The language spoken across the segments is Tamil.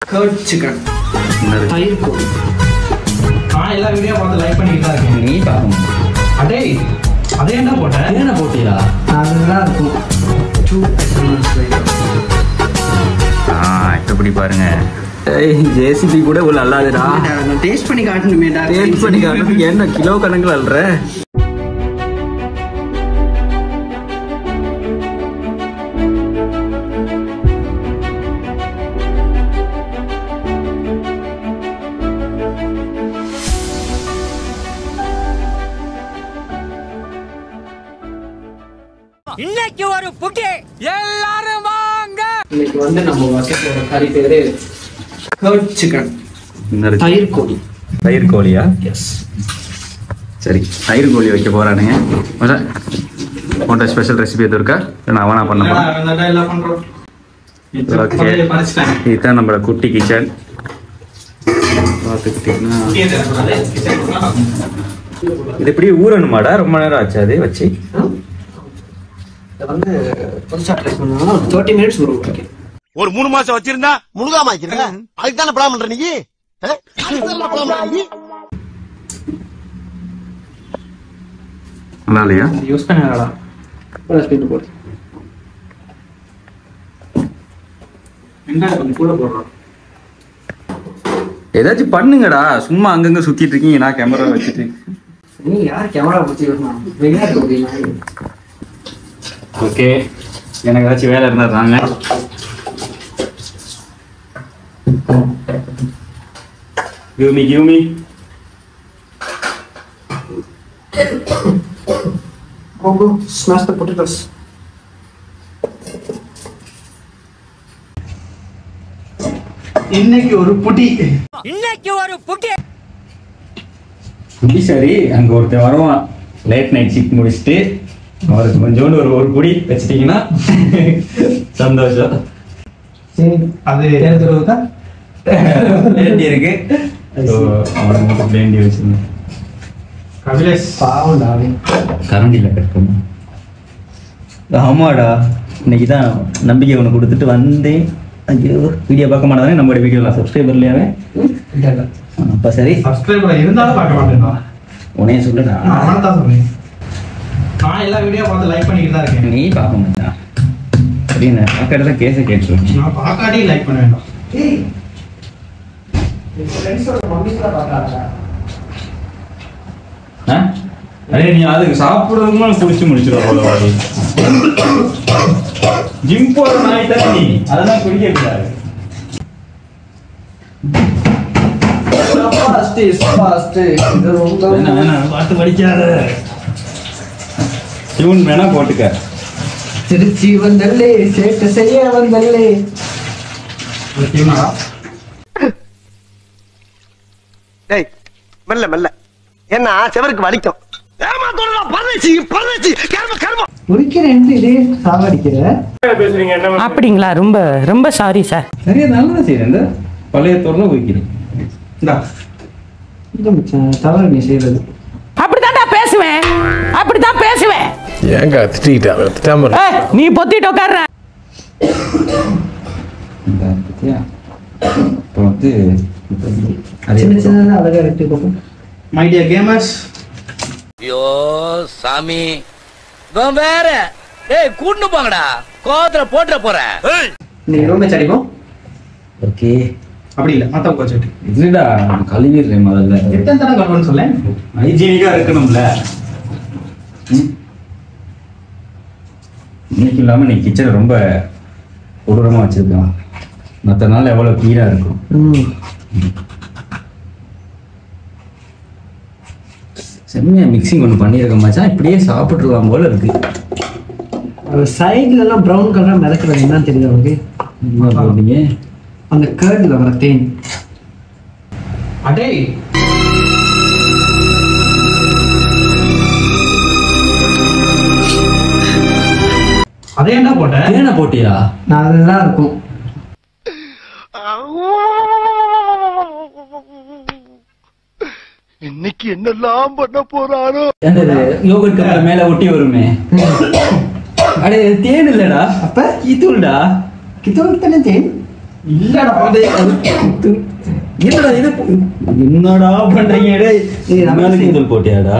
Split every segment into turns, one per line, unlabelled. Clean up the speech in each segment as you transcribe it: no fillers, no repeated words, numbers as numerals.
கர்ட் சிக்கன் தயிர் கோழி.
நான் எல்லா வீடியோ பார்த்து லைக் பண்ணிட்டு தான் இருக்கேன்.
நீ பார்க்கணும்.
அடே அதே என்ன போட்டேன்?
என்ன போட்டீங்களா?
நல்லா இருக்கும். 2 SMS
எப்படி பாருங்க. ஜேசிபி கூட இவ்வளவு நல்லாதுடா.
நான் டேஸ்ட் பண்ணி காட்டணுமேடா.
டேஸ்ட் பண்ணி காட்டணும். என்ன கிலோ கணக்குல அல்ற?
இன்னைக்கு ஒரு புட்டி எல்லாரும் வாங்க.
இன்னைக்கு வந்து நம்ம வைக்க போற கறி பேரு கர்ட் சிக்கன் தயிர் கோழி.
தயிர் கோழியா?
எஸ்.
சரி, தயிர் கோழி வைக்க போறானுங்க. உன்ட ஸ்பெஷல் ரெசிபி எதுவும் இருக்கா? நான் அவனா பண்ண போறேன்.
எல்லாம் பண்றோம்.
ஓகே, இதுதான் நம்மளோட குட்டி கிச்சன். பார்த்துக்கிட்டீங்கன்னா இது எப்படி ஊறணுமாடா? ரொம்ப நேரம் ஆச்சு அது வச்சு.
வந்து புதுசா ட்ரை பண்ணா 30 minutes வரும். ஓகே,
ஒரு 3 மாசம் வச்சிருந்தா முழுகாம ஆக்கிருங்க. அதுக்கு தானே பிளான் பண்ற நீ?
நல்லா இல்லையா?
யூஸ் பண்ணாடா. ஒரு ஸ்பீட் போடு.
வெங்காயம் கொஞ்சம் கூட போடுறோம்.
ஏதாச்சும் பண்ணுங்கடா. சும்மா அங்கங்க சுத்திட்டு இருக்கீங்க. நான் கேமரா வச்சுட்டு.
நீ யார் கேமரா பிடிச்சி வரணும்? வெங்காயம் போடுறீங்க.
ஓகே, எனக்கு ஏதாச்சும் வேலை இருந்தா தாங்க. Give me.
Go, smash the potatoes.
இன்னைக்கு ஒரு புட்டி.
இன்னைக்கு ஒரு புட்டி.
புடி சரி, அங்க ஒருத்தன் வருவான். லேட் நைட் ஷிஃப்ட் முடிச்சுட்டு அவருக்கு கொஞ்சோண்டு ஒரு புடி வச்சிட்டீங்கன்னா சந்தோஷம்.
சரி,
அது
தெரிஞ்சிருக்கா?
வேண்டி இருக்கு. அவனை மட்டும் வேண்டி வச்சிருந்தேன்.
கபிலேஷ்
பாவம் டாவி.
கரண்டியில் கட் பண்ண. ஆமாடா, இன்னைக்கு தான் நம்பிக்கை ஒன்று கொடுத்துட்டு வந்தேன். ஐயோ, வீடியோ பார்க்க மாட்டானே. நம்மளோட வீடியோலாம் சப்ஸ்கிரைபர் இல்லையாவே?
இல்ல
அப்போ சரி,
சப்ஸ்கிரைபர் இருந்தாலும் பார்க்க மாட்டேன்னா
உனையே சொல்லுடா.
நான் அவனை தான் சொல்றேன். நான் எல்லா வீடியோ பார்த்து லைக் பண்ணிட்டு தான் இருக்கேன்.
நீ பார்க்க மாட்டா அப்படின்னு பார்க்கறத கேஸை கேட்டுருவேன்.
நான் பார்க்காட்டி லைக் பண்ண வேண்டாம்.
ஏய், ஃப்ரெண்ட்ஸோட மம்மிஸ்லாம் பார்க்கறாங்க.
அதே நீ அதுக்கு சாப்பிடுறதுக்குள்ள குடிச்சு முடிச்சிடும். ஜிம் போற நாய் தான் நீ. அதெல்லாம் குடிக்க கூடாது.
ஃபாஸ்ட் இது ரொம்ப
வேணாம், பாட்டு படிக்காத. டியூன் வேணா போட்டுக்க.
திருச்சி வந்தல்லே, சேட்டு செய்ய வந்தல்லே.
ஓகேங்களா?
டேய் மெல்ல மெல்ல. ஏன்னா செவருக்கு வலிக்கும். ஏமாத்தோடா பரதேசி பரதேசி கர்ம கர்ம.
உரிக்கிறேன் இதே சாவடிக்கிற.
அப்படிங்களா? ரொம்ப ரொம்ப சாரி சார்.
சரியா நல்லா செய்யறேன். இந்த பழைய தோர்ல உரிக்கிறேன்.
இந்தா
இது மச்சான் தவறு நீ செய்யறது.
அப்படித்தான்டா பேசுவேன். அப்படித்தான் பேசுவேன்.
ஏங்க திட்டாம
ஏய், நீ பொத்திட்டு உட்கார்ற.
இந்த பத்தியா இப்போ வந்து அதே
சின்ன சின்னதா அழகா இருக்கு பாப்போம்.
மை டியர் கேமர்ஸ்,
ஐயோ சாமி, இவன் வேற. ஏய், கூட்டு போங்கடா. கோவத்துல போட்டுற போறேன்.
நீ ரொம்ப சரிப்போம்.
ஓகே.
அப்படி இல்ல மத்த கோச்சிட்டு
இதுடா கழுவிடுறேன் முதல்ல.
எத்தனை தடவை கழுவன்னு சொல்லேன்.
ஹைஜீனிக்கா இருக்கணும்ல. இன்னைக்கு இல்லாம நீ கிச்சனை ரொம்ப கொடூரமா வச்சிருக்கான். மற்ற நாள் எவ்வளவு கிளீனா இருக்கும். செம்மையா மிக்சிங் ஒன்று பண்ணியிருக்க மச்சான். இப்படியே சாப்பிட்டுருவான் போல இருக்கு.
சைடுல எல்லாம் பிரவுன் கலரா மிதக்கிறது என்னன்னு தெரியுது உனக்கு?
என்ன போடுறீங்க?
அந்த கர்ட்ல வர தேன்.
அடே அதே என்ன போட்டேன்?
தேனை போட்டியா?
நல்லா இருக்கும்.
இன்னைக்கு என்னெல்லாம் பண்ண போறாரோ.
யோகட் கப்ல மேல ஒட்டி வருமே. அடே தேன் இல்லடா,
அப்ப
கீத்தூள்டா.
கித்தோல் தானே தேன்.
இல்லடா பாதே
என்னடா இது என்னடா பண்றீங்க டேய் நம்மளுக்கு தூள் போட்டியாடா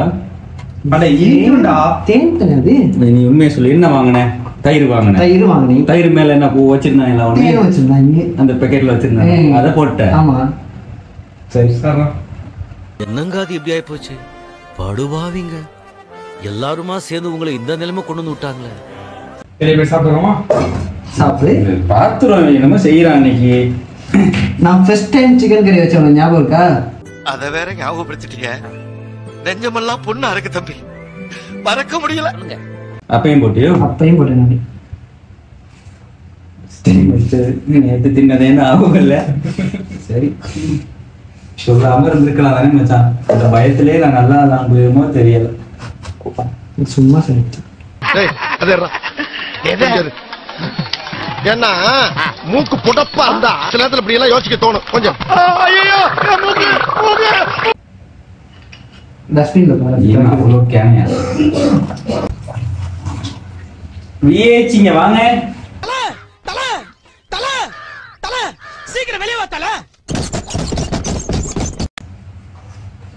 அட இருக்குடா
தேன் அது
நீ உண்மையை சொல்லு என்ன வாங்குன தயிர் வாங்குன
தயிர் வாங்கினேன்
தயிர் மேல என்ன பூ வச்சிருந்தாங்க
தேன் வச்சிருந்தாங்க
அந்த பேக்கெட்ல வச்சிருந்தாங்க அதை போட்டேன்
ஆமா
சரி
சரா
என்னங்க அது எப்படி ஆயி போச்சு படுபாவிங்க எல்லாருமா சேர்ந்து உங்களை இந்த நிலைமை கொண்டு வந்து விட்டாங்களே
சரி போய் சாப்பிடுறோமா
சாப்பிடு
பாத்துறோம் என்னமோ செய்யறான் அன்னைக்கு
நான் ஃபர்ஸ்ட் டைம் சிக்கன் கறி வச்சவன ஞாபகம் இருக்கா
அத வேற ஞாபகப்படுத்திட்டீங்க நெஞ்சமெல்லாம் பொண்ணா இருக்கு தம்பி மறக்க முடியல
அப்பையும் போட்டியோ
அப்பையும் போட்டேன் நான்
நேற்று தின்னதேன்னு ஆகும் இல்ல சரி சொல்லாம இருந்திருக்கலாம் தானே மச்சான் அந்த பயத்திலே நான் நல்லா தாங்குமோ தெரியல
சும்மா சொல்லிட்டு
ஏன்னா மூக்கு புடப்பா இருந்தா சில நேரத்துல இப்படி எல்லாம் யோசிக்க தோணும் கொஞ்சம்
டஸ்ட்பின்ல
ஏன் அவ்வளோ கேனியா விஏச்சிங்க வாங்க
சீக்கிரம் வெளியே வாத்தால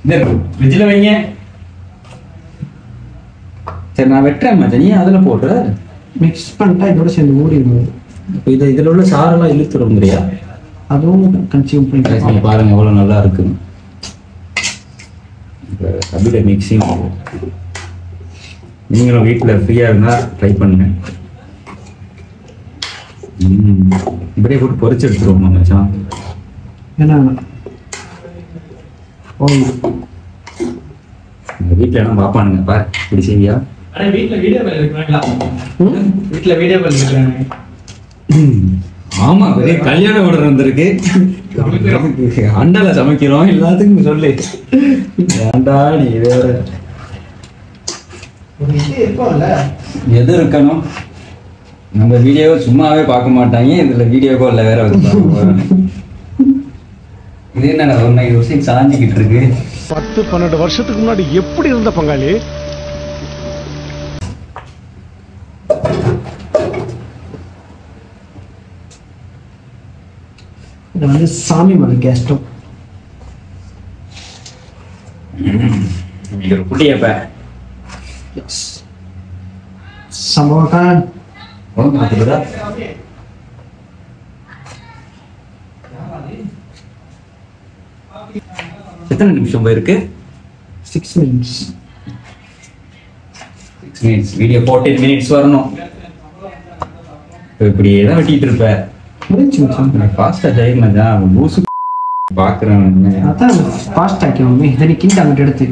இந்த ஃப்ரிட்ஜில் வைங்க சரி நான் வெட்டுறேன் மச்சான் நீ அதுல போடுற
மிக்ஸ் பண்ணிட்டா இதோட சேர்ந்து ஊறிடும்
இப்போ இதுல உள்ள சாரெல்லாம் இழுத்துருங்கிறியா
அதுவும் கன்சியூம் பண்ணிக்கலாம்
பாருங்க எவ்வளவு நல்லா இருக்கு அப்படியே மிக்சிங் நீங்களும் வீட்டில் ஃப்ரீயா இருந்தா ட்ரை பண்ணுங்க இப்படியே போட்டு பொரிச்சு எடுத்துருவோம் மச்சான்
ஏன்னா
வீட்டில் எல்லாம் பாப்பானுங்க பாரு இப்படி செய்வியா
அட வீட்ல வீடியோ கால் எடுக்கறாங்களா வீட்ல வீடியோ கால் எடுக்கறாங்க
ஆமா பெரிய கல்யாண ஆர்டர் வந்திருக்கு அண்டல சமைக்கிறோம் எல்லாத்துக்கும் சொல்லு ஏன்டா நீ வேற
ஒரு இது இருக்கும்ல
எது இருக்கணும் நம்ம வீடியோவை சும்மாவே பார்க்க மாட்டாங்க இதுல வீடியோ கால்ல வேற வந்து பார்க்க போறாங்க இது என்ன ஒரு 9 வருஷம் சாஞ்சிக்கிட்டு இருக்கு
10-12 வருஷத்துக்கு முன்னாடி எப்படி இருந்த பங்காளி
இது வந்து சாமி மலை கேஸ் ஸ்டவ்
இது ஒரு குட்டியப்ப
சம்பவக்காரன்
பார்த்துக்கிறதா எத்தனை நிமிஷம் போயிருக்கு
6 minutes
6 minutes வீடியோ 14 minutes வரணும் இப்படியே தான் வெட்டிட்டு இருப்ப
முடிஞ்சு மச்சான்
ஃபாஸ்டா ஜெயம் மச்சான் லூசு பாக்குறேன்
அதான் ஃபாஸ்ட் ஆக்கிடுவோமே இதை நீ கிண்டி அங்கிட்டு எடுத்து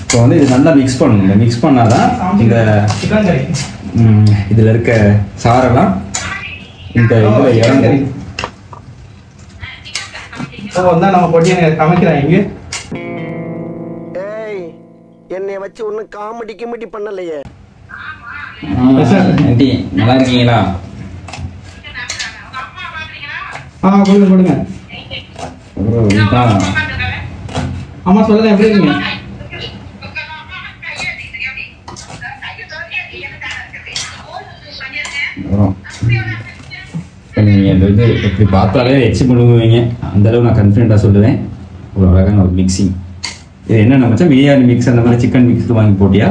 இப்போ வந்து இது நல்லா மிக்ஸ் பண்ணணும் மிக்ஸ் பண்ணாதான் இந்த
சிக்கன் கறி
இதுல இருக்க சாரெல்லாம் இந்த இதுல இறங்கும்
இப்போ வந்தா நம்ம பொடியை சமைக்கிறாங்க
ஏய் என்னைய வச்சு ஒன்னும் காமெடி கிமெடி பண்ணலையே
ஆண்டி நல்லா இருக்கீங்களா
கொடுங்க கொடுங்க
ஓ இதுதான்
அம்மா சொல்லுங்க எப்படி இருக்கீங்க
வரும் நீங்க இந்த இது இப்படி பார்த்தாலே எச்சு பண்ணுவீங்க அந்த அளவு நான் கான்ஃபிடென்ட்டா சொல்லுவேன் ஒரு அழகான ஒரு மிக்சிங் இது என்ன நினைச்சா பிரியாணி மிக்ஸ் அந்த மாதிரி சிக்கன் மிக்ஸ் வாங்கி போட்டியா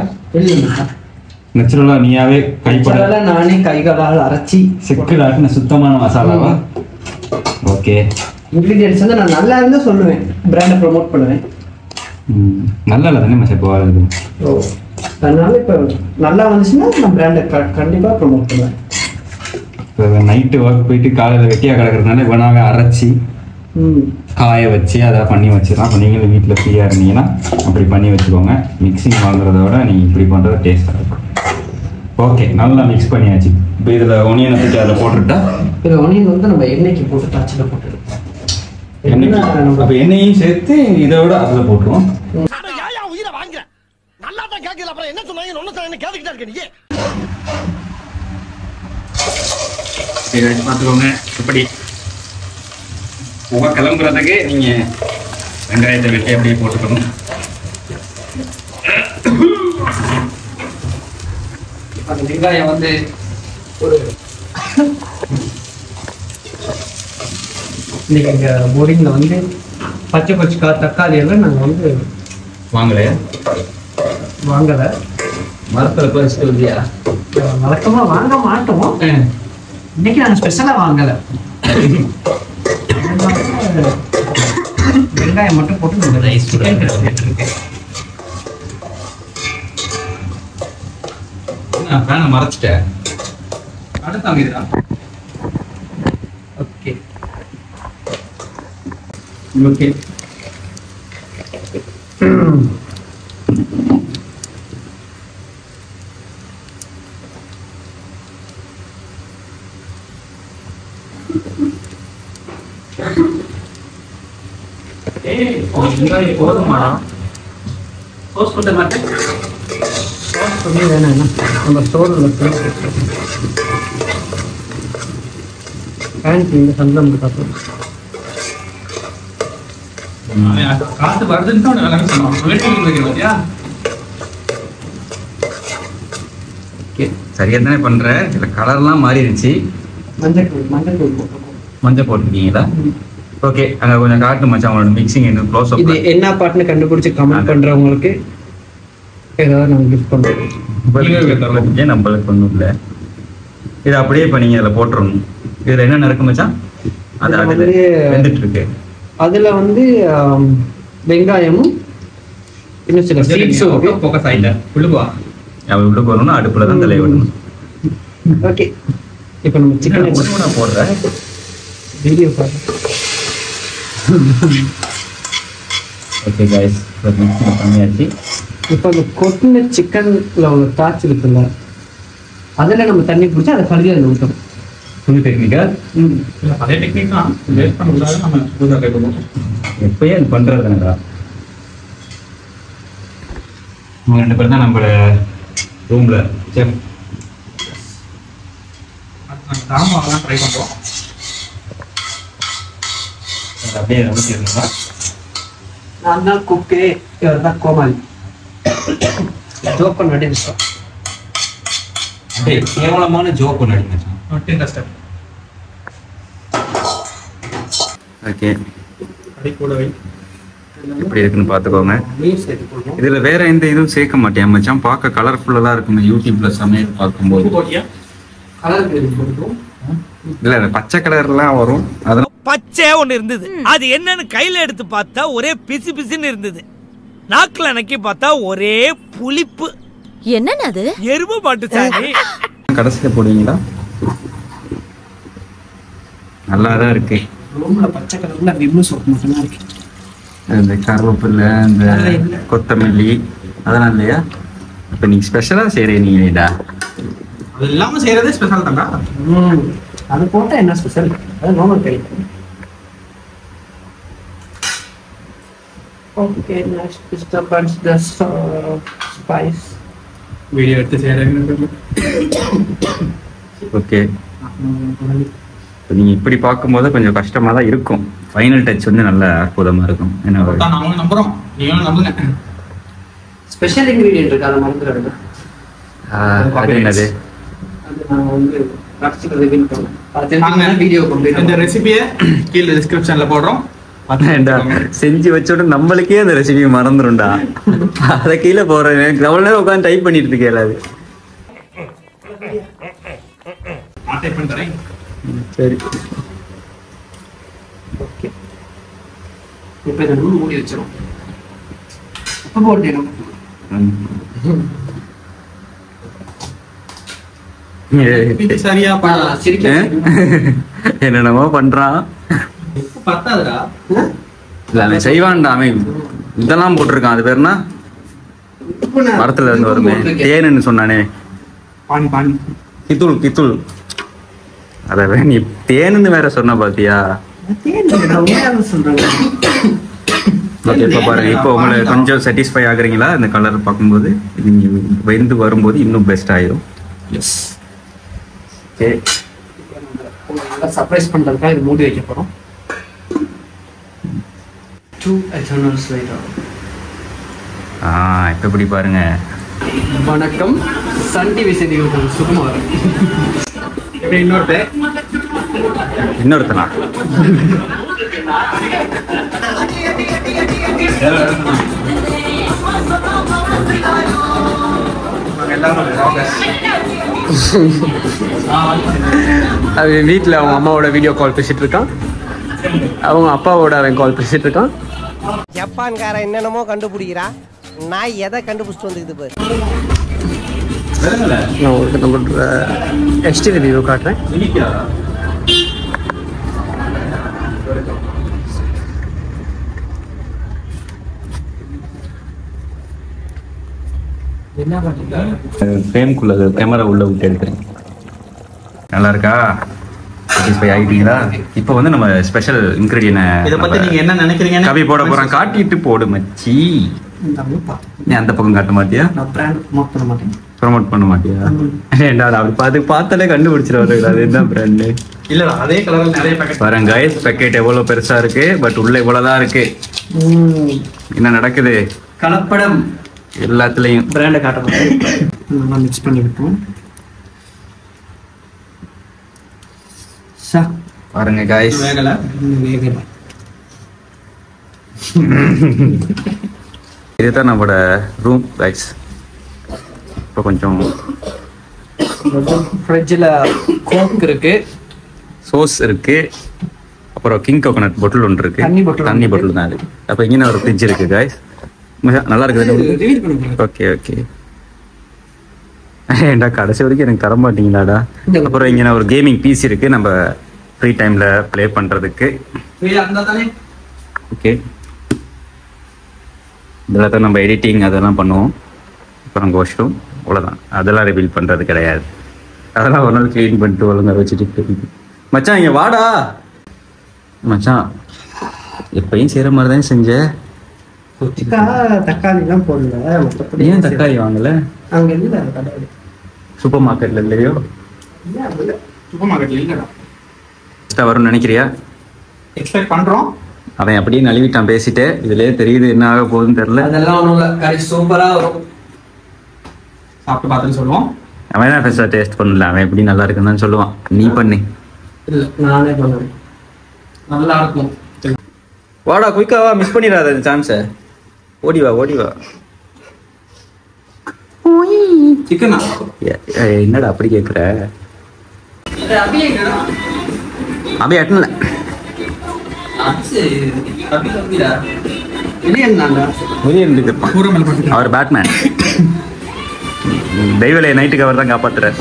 நேச்சுரலா நீயாவே கைப்பட
அதெல்லாம் நானே கைகளால் அரைச்சி
செக்கில் ஆட்டின சுத்தமான மசாலாவா ஓகே
இன்கிரீடியன்ஸ் வந்து நான் நல்லா இருந்தா சொல்லுவேன் பிராண்டை ப்ரோமோட் பண்ணுவேன்
நல்லா இல்லை தானே மச்சா இப்போ வருது
ஓ அதனால இப்போ நல்லா வந்துச்சுன்னா நான் பிராண்டை கண்டிப்பாக ப்ரோமோட் பண்ணுவேன்
இப்போ நைட்டு ஒர்க் போயிட்டு காலையில் வெட்டியாக கிடக்கிறதுனால இவனாக அரைச்சி காய வச்சு அதை பண்ணி வச்சிடலாம் இப்போ நீங்களும் வீட்டில் ஃப்ரீயாக இருந்தீங்கன்னா அப்படி பண்ணி வச்சுக்கோங்க மிக்சிங் வாங்குறத விட நீங்கள் இப்படி பண்ணுறது டேஸ்ட்டாக இருக்கும் ஓகே நல்லா மிக்ஸ் பண்ணியாச்சு இப்போ இதில் ஒனியனை தூக்கி அதில் போட்டுட்டா
இது ஒனியன் வந்து நம்ம எண்ணெய்க்கு போட்டு தாச்சில் போட்டுருக்கோம்
அப்போ எண்ணெயும் சேர்த்து இதை விட அதில் போட்டுருவோம்
உயிரை வாங்குறேன் நல்லா தான் கேட்கல அப்புறம் என்ன சொன்னாங்க ஒன்னு சொன்ன கேட்டுக்கிட்டா இருக்க நீ
பார்த்துக்கோங்க இப்படி உவ கிளம்புறதுக்கு நீங்கள் வெங்காயத்தை வெட்டி அப்படியே போட்டுக்கணும்
அந்த வெங்காயம் வந்து ஒரு இன்னைக்கு எங்கள் போர்டிங்கில் வந்து பச்சை தக்காளி எல்லாம் நாங்கள் வந்து
வாங்கலையா?
வாங்கலை.
மரத்தில் பறிச்சுட்டு வந்தியா?
வழக்கமாக வாங்க மாட்டோம். இன்னைக்கு நாங்கள் ஸ்பெஷலாக வாங்கலை. வெங்காயம் மட்டும் போட்டு நம்ம ரைஸ் சிக்கன் இருக்கேன்.
ஃபேனை மறைச்சிட்டேன். அடுத்து அமைதிதான்.
Okay okay. வெங்காயம் போதுமாடா? சோஸ் பண்ண மாட்டேன். சோஸ் பண்ணி வேணாம், நம்ம ஸ்டோரில் பேண்ட் இந்த சந்தம் பார்ப்போம்.
காத்து வருதுன்னு சரியா தானே பண்ற? இதுல கலர்லாம் மாறிடுச்சு. மஞ்சள் போட்டுருக்கீங்களா? ஓகே, அங்க கொஞ்சம் காட்டு மச்சான் அவங்களோட மிக்சிங் என்ன க்ளோஸ் அப்.
இது என்ன பாட்டுன்னு கண்டுபிடிச்சு கமெண்ட் பண்றவங்களுக்கு ஏதாவது நாங்கள் கிஃப்ட் பண்ணுறோம்.
நம்மளுக்கு ஒன்றும் இல்லை. இது அப்படியே இப்போ நீங்கள் அதில் போட்டுருணும். இதில் என்ன நடக்கும் மச்சான்? அது வெந்துட்டு இருக்கு. அதில்
வந்து வெங்காயமும் இன்னும் சில சீட்ஸும்
ஃபோக்கஸ் ஆகிட்டா உள்ளுக்குவா. அவள் உள்ளுக்கு வரணும்னா அடுப்பில் தான் தலையை விடணும்.
ஓகே, இப்போ நம்ம சிக்கன்
நான் போடுறேன்.
வீடியோ பாருங்க.
ஓகே கைஸ், மிக்சிங் பண்ணியாச்சு.
இப்போ அந்த கொட்டின சிக்கனில் உள்ள தாச்சு இருக்குல்ல, அதில் நம்ம தண்ணி பிடிச்சி அதை கழுவி அதில் ஊற்றணும்.
புது டெக்னிக்கா?
அதே டெக்னிக் தான். வேஸ்ட் பண்ணக்கூடாது. நம்ம புதுசாக கேட்கணும்.
எப்பயே அது பண்ணுறதுனாக்கா இவங்க 2 பேர் தான் நம்மளோட ரூமில் செஃப்.
நாங்கள் தாமாவெல்லாம் ட்ரை பண்ணுறோம்.
அப்படியே ஊற்றிடுங்களா?
நான் தான் குக்கு, இவர் தான் கோமாளி. ஜோக்கர் நடிச்சோம்.
கேவலமான ஜோக்கு நடிச்சோம். ஓகே, எப்படி இருக்குன்னு பார்த்துக்கோங்க. இதுல வேற எந்த இதுவும் சேர்க்க மாட்டேன் மச்சான். பார்க்க கலர்ஃபுல்லா இருக்குங்க யூடியூப்ல சமையல் பார்க்கும்போது. இல்ல பச்சை கலர்லாம் வரும். அதெல்லாம்
பச்சை ஒண்ணு இருந்தது. அது என்னன்னு கையில எடுத்து பார்த்தா ஒரே பிசு பிசுன்னு இருந்தது. நாக்குல நக்கி பார்த்தா ஒரே புளிப்பு.
என்னன்னு அது?
எருமை மாட்டு சாணி.
கடைசியில போடுவீங்களா? நல்லாதான் இருக்கு.
ரூம்ல பச்சை கலர்ல விம்மு சோப்பு மட்டும் தான் இருக்கு.
இந்த கருவேப்பிலை, இந்த கொத்தமல்லி அதெல்லாம் இல்லையா? இப்ப நீங்க ஸ்பெஷலா செய்றீங்கடா.
அது இல்லாம செய்யறதே ஸ்பெஷல் தான்டா.
அது போட்டா என்ன ஸ்பெஷல்? அது நார்மல் கறி. Okay, next is the punch the spice.
Video எடுத்து செய்யறேன்னு.
ஓகே, நீங்க இப்படி பார்க்கும்போது கொஞ்சம் கஷ்டமா தான் இருக்கும். ஃபைனல் டச் வந்து நல்ல அற்புதமா இருக்கும். என்ன
நாங்களும் நம்புறோம், நீங்களும் நம்புங்க.
ஸ்பெஷல் இன்கிரிடியன்ட் இருக்கு, அதை மறந்துடாதீங்க.
அது என்னது?
அது நான் வந்து கடைசில ரிவீல் பண்ணுவேன். அது தெரிஞ்சுக்கணும் வீடியோ கம்ப்ளீட்.
இந்த ரெசிபியை கீழ டிஸ்கிரிப்ஷன்ல போடுறோம்.
செஞ்சு வச்சோட நம்மளுக்கே அந்த ரெசிபி மறந்துடும்டா. அதை கீழே போறேன். எவ்வளவு நேரம் உட்காந்து டைப் பண்ணிட்டு இருக்கேன். அது
டைப் பண்றேன்.
சரி,
ஓகே. இப்போ இதை மூடி வச்சிரும். அப்போ போட்டேன்.
சரியா
என்னென்னமோ பண்றான்.
பத்தாதுடா.
இல்ல அவன் செய்வான்டா. அவன் இதெல்லாம் போட்டிருக்கான். அது பேருனா மரத்துல இருந்து வருமே தேனுன்னு சொன்னானே.
பானி பானி
கித்துள் கித்துள். அத நீ தேனுன்னு வேற சொன்ன பாத்தியா? ஓகே, இப்போ பாருங்க. இப்போ உங்களுக்கு கொஞ்சம் சாட்டிஸ்ஃபை ஆகுறீங்களா? இந்த கலர் பார்க்கும்போது இது வெந்து வரும்போது இன்னும் பெஸ்ட் ஆயிடும்.
எஸ்.
ஓகே,
நல்லா சர்ப்ரைஸ் பண்றதுக்காக இது மூடி வைக்க போறோம். 2 eternals later.
இப்போ இப்படி பாருங்க.
வணக்கம், சன் டிவி செய்திகள் சுகுமார்.
இன்னொருத்தனா
அவன் வீட்டில் அவங்க அம்மாவோட வீடியோ கால் பேசிட்டு இருக்கான், அவங்க அப்பாவோட அவன் கால் பேசிட்டு இருக்கான்.
ஜப்பான்காரன் என்னென்னமோ கண்டுபிடிக்கிறா, நான் எதை கண்டுபிடிச்சிட்டு வந்துக்குது பாரு.
நான் உங்களுக்கு நம்மளோட HD ரிவ்யூ காட்டுறேன்.
ஃப்ரேம்குள்ள கேமரா உள்ள விட்டு எடுக்கிறேன். நல்லா இருக்கா? சாட்டிஸ்ஃபை ஆகிட்டீங்களா? இப்போ வந்து நம்ம ஸ்பெஷல் இன்கிரீடியன்ட்
இதை பத்தி நீங்க என்ன நினைக்கிறீங்கன்னு
கவி போட போறோம். காட்டிட்டு போடு மச்சி. நீ அந்த பக்கம் காட்ட மாட்டியா? ப்ரொமோட் பண்ண மாட்டியா? ஏன்டா அப்படி பார்த்தாலே கண்டுபிடிச்சிருவாரு அது என்ன பிராண்டு.
இல்லடா அதே கலர்ல நிறைய பேக்கெட்
பாருங்க கைஸ், பேக்கெட் எவ்வளவு பெருசா இருக்கு, பட் உள்ள இவ்வளவுதான் இருக்கு. என்ன நடக்குது?
கலப்படம்
எல்லாத்துலயும்
பிராண்டை காட்ட மாட்டேன். நல்லா மிக்ஸ் பண்ணி விட்டோம்.
பாருங்க கைஸ்,
வேகல
இதுதான் நம்மளோட ரூம் கைஸ். இப்போ கொஞ்சம்
ஃப்ரிட்ஜில் கோக் இருக்கு,
சோஸ் இருக்கு, அப்புறம் கிங் கோகோனட் பாட்டில் ஒன்று இருக்கு. தண்ணி பாட்டில் தான் இருக்கு. அப்போ இங்கே ஒரு ஃப்ரிட்ஜ் இருக்கு கைஸ். நல்லா இருக்குது. Okay okay. ஏன்டா கடைசி வரைக்கும் எனக்கு தர மாட்டீங்களாடா. அப்புறம் இங்கே ஒரு கேமிங் பிசி இருக்கு, நம்ம ஃப்ரீ டைம்ல ப்ளே பண்றதுக்கு. ஓகே, இதில் தான் நம்ம எடிட்டிங் அதெல்லாம் பண்ணுவோம். அப்புறம் வாஷ்ரூம், அவ்வளோதான். அதெல்லாம் ரிவீல் பண்றது கிடையாது. அதெல்லாம் ஒரு நாள் க்ளீன் பண்ணிட்டு ஒழுங்கா வச்சுட்டு. மச்சான் இங்கே வாடா மச்சான். எப்பயும் செய்கிற மாதிரி தான் செஞ்ச.
தக்காளிலாம் போடல.
ஏன் தக்காளி வாங்கல?
அங்க இல்ல
சூப்பர் மார்க்கெட்ல இல்லையோ?
சூப்பர் மார்க்கெட்ல இல்லடா.
வரும்னு நினைக்கிறியா?
எக்ஸ்பெக்ட் பண்றோம்.
அவன் அப்படியே நழுவிட்டான் பேசிட்டு. இதுலயே தெரியுது என்ன ஆக போகுதுன்னு தெரியல.
அதெல்லாம் ஒண்ணும் இல்ல, கறி சூப்பரா வரும்.
சாப்பிட்டு பார்த்துட்டு சொல்லுவோம்.
அவன் தான் ஃபர்ஸ்ட் டேஸ்ட் பண்ணல, அவன் எப்படி நல்லா இருக்குன்னு தான் சொல்லுவான். நீ பண்ணி
இல்ல நானே பண்ணுவேன், நல்லா இருக்கும்.
வாடா குயிக்காவா, மிஸ் பண்ணிடாத சான்ஸை. ஓடிவா ஓடிவா.
சிக்கனா
என்னடா அப்படி கேட்குற? அப்படியே எட்டல வெளியே இருந்துருப்பான். அவர் பேட்மேன். தெய்வலையை நைட்டுக்கு அவர் தான் காப்பாத்துறாரு.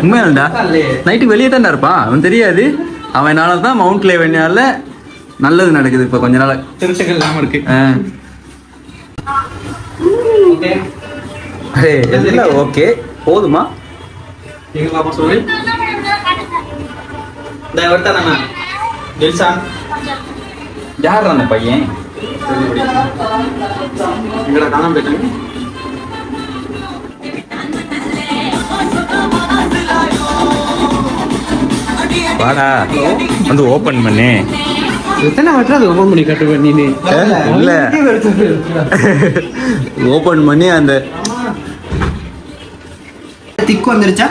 உண்மையாடா, நைட்டுக்கு வெளியே தான்டா இருப்பான். அவன் தெரியாது. அவனால தான் மவுண்ட்ல வேணால நல்லது நடக்குது. இப்போ கொஞ்ச நாள்
திருட்டுகள் இல்லாம இருக்கு.
ஓகே போதுமா?
எங்க பாப்பா சொல்லு. இந்த வரட்டா நானா ஜெல்சான்.
யார் அந்த பையன்?
எங்கடா காணாம போயிட்டாங்க.
வாடா வந்து ஓபன் பண்ணு.
எத்தனை வாட்டி அது ஓபன் பண்ணி கட்டுவேன் நீ?
இல்ல ஓபன் பண்ணி அந்த
திக்கு வந்துருச்சா?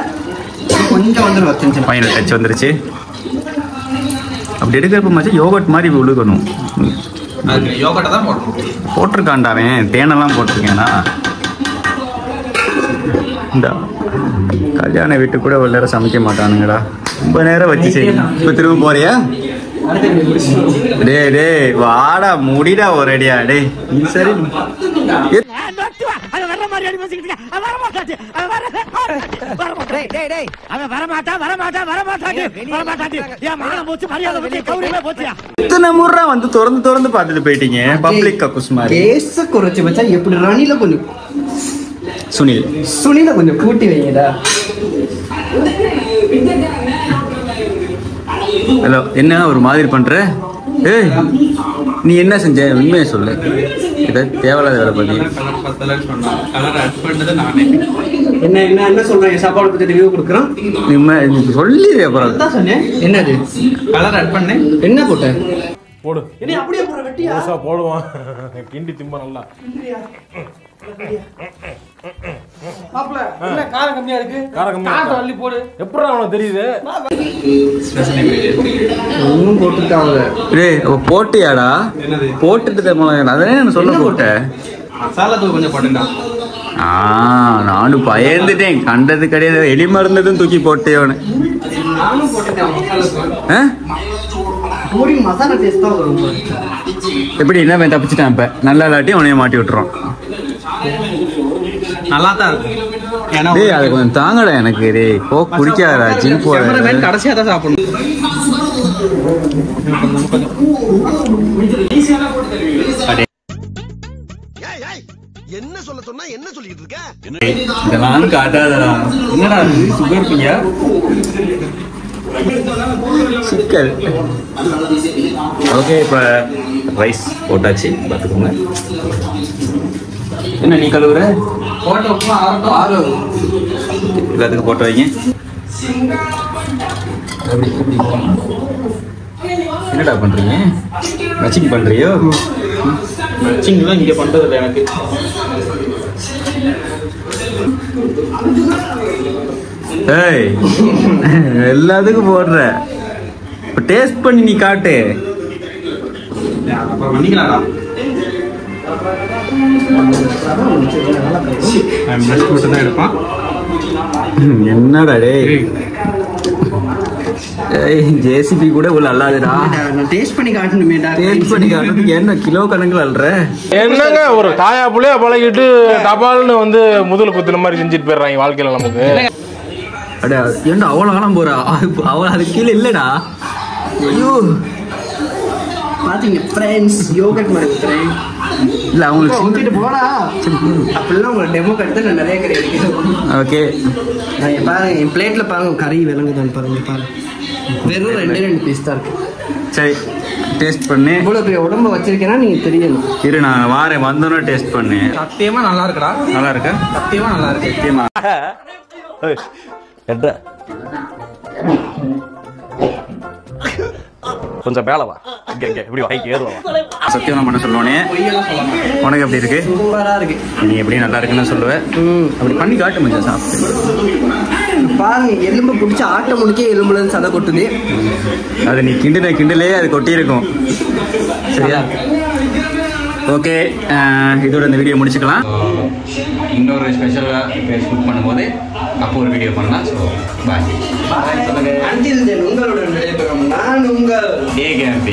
கொஞ்சம் வந்துடும்.
ஃபைனல் டச் வந்துருச்சு. அப்படி எடுக்கிறப்ப மச்சான் யோகட் மாதிரி விழுகணும்.
அது யோகட்ட தான் போடணும்.
போட்டிருக்காண்டாவன் தேனெல்லாம் போட்டிருக்கேனா? இந்த கல்யாண வீட்டு கூட ஒரு நேரம் சமைக்க மாட்டானுங்கடா. ரொம்ப நேரம் வச்சு செய்யணும். இப்போ திரும்ப போறியா? டே டே வாடா முடிடா ஒரேடியா. டே சரி இத்தனை முறை வந்து திறந்து பார்த்துட்டு போயிட்டீங்க. பப்ளிக் கக்கூஸ் மாதிரி.
கேஸ குறைச்சு வச்சா எப்படி? ரணில கொஞ்சம் சுனில கொஞ்சம் கூட்டி வைங்கடா.
ஹலோ, என்ன ஒரு மாதிரி பண்ற? ஏய் நீ என்ன செஞ்ச? உண்மையை சொல்லு. ஏதாவது தேவையில்லாத வேலை பண்ணி.
கலர் ஆட் பண்ணது நானே.
என்ன சொல்றேன்? சாப்பாடு பத்தி ரிவ்யூ கொடுக்குறோம்.
சொல்லி அப்புறம்
சொன்னேன். என்னது
கலர் ஆட் பண்ணேன்.
என்ன போட்டேன்?
போடு.
என்ன அப்படியே போற வெட்டியா?
ஓசா போடுவான். கிண்டி திம்ப நல்லா.
மாப்ள என்ன காரம் கம்மியா இருக்கு?
காரம் கம்மியா
காரம் அள்ளி போடு.
எப்படா அவனுக்கு தெரியுது?
ஒண்ணும் போட்டுட்டாங்க.
டேய் போட்டியாடா? போட்டுட்டு அதனே நான் சொல்ல போட்டேன்.
மசாலா தூள் கொஞ்சம் போட்டுடா.
நானும் பயந்துட்டேன். கண்டது கிடையாது. எலி மருந்ததும் தூக்கி போட்டேன்.
நானும் போட்டுட்டேன் மசாலா தூள். மசாலா டேஸ்ட் தான் வரும்.
எப்படி என்ன தப்பிச்சிட்டான் இப்ப. நல்லா இல்லாட்டி உனைய மாட்டி விட்டுறோம்.
நல்லா தான் இருக்கும்.
டேய் அது கொஞ்சம் தாங்கடா எனக்கு. டேய் கோக் குடிக்காதடா. ஜிம் போற
கடைசியா தான் சாப்பிடணும்.
என்ன சொல்ல சொன்னா என்ன சொல்லிட்டு இருக்க?
இதெல்லாம் காட்டாதடா. என்னடா சுகர் பியா சிக்கல். ஓகே இப்போ ரைஸ் போட்டாச்சு. பார்த்துக்கோங்க. என்ன நீ கழுவுற? எல்லாத்துக்கும் போட்டு வைங்க. என்னடா பண்றீங்க? மச்சிங் பண்றியோ?
மச்சிங்லாம் இங்க பண்றது இல்லை எனக்கு.
ஏய் எல்லாத்துக்கும் போடுற. இப்போ டேஸ்ட் பண்ணி நீ காட்டு.
பண்ணிக்கலாம்டா. பிரஷ் போட்டு தான் எடுப்பான்.
என்னடா டேய். ஜேசிபி கூட உள்ள அல்லாதுடா.
நான் டேஸ்ட் பண்ணி காட்டணுமேடா.
டேஸ்ட் பண்ணி காட்டுறதுக்கு என்ன கிலோ கணக்கில் அல்ற?
என்னங்க ஒரு தாயா புள்ளையா பழகிட்டு டபால்னு வந்து முதல் குத்துன மாதிரி செஞ்சுட்டு போயிடுறாங்க வாழ்க்கையில நமக்கு.
அட ஏன்டா அவ்வளோ காலம் போறா? அவள் அது கீழே இல்லடா. ஐயோ
பாத்தீங்க ஃப்ரெண்ட்ஸ் யோகட் மாதிரி ஊத்துறேன்.
இல்ல அவங்களுக்கு
ஊத்திட்டு போடா. அப்படிலாம் உங்களுக்கு டெமோ கட்டு நான் நிறைய கறி அடிக்கிறேன்.
ஓகே
பாருங்க என் பிளேட்ல பாருங்க கறி விளங்குதான்னு பாருங்க. பாருங்க வெறும் 2 பீஸ் தான் இருக்கு.
சரி டேஸ்ட் பண்ணு.
இவ்வளவு பெரிய உடம்ப வச்சிருக்கேன்னா நீங்க தெரியணும்.
இரு நான் வாரேன். வந்தோன்னே டேஸ்ட் பண்ணு.
சத்தியமா நல்லா இருக்குடா.
நல்லா இருக்கா?
சத்தியமா நல்லா இருக்கு.
சத்தியமா
கொஞ்சம் மேல வா. இங்க இப்படி வாங்கி ஏறுவா.
சத்தியம் பண்ண சொல்லுவானே. உனக்கு எப்படி இருக்கு?
சூப்பரா இருக்கு.
நீ எப்படி நல்லா இருக்குன்னு சொல்லுவேன். அப்படி பண்ணி காட்டு மச்சான். சாப்பிட்டு
பாருங்க எலும்பு பிடிச்சி ஆட்ட முடிக்க எலும்புல இருந்து சதை கொட்டுது.
அது நீ கிண்டிலே அது கொட்டி இருக்கும். சரியா? ஓகே இதோட இந்த வீடியோ முடிச்சுக்கலாம். இன்னொரு ஸ்பெஷலாக ஷூட் பண்ணும்போது அப்போ ஒரு வீடியோ பண்ணலாம். So bye.
உங்களுடன் விடைபெறும் நான் உங்கள்
டே கேம்பி.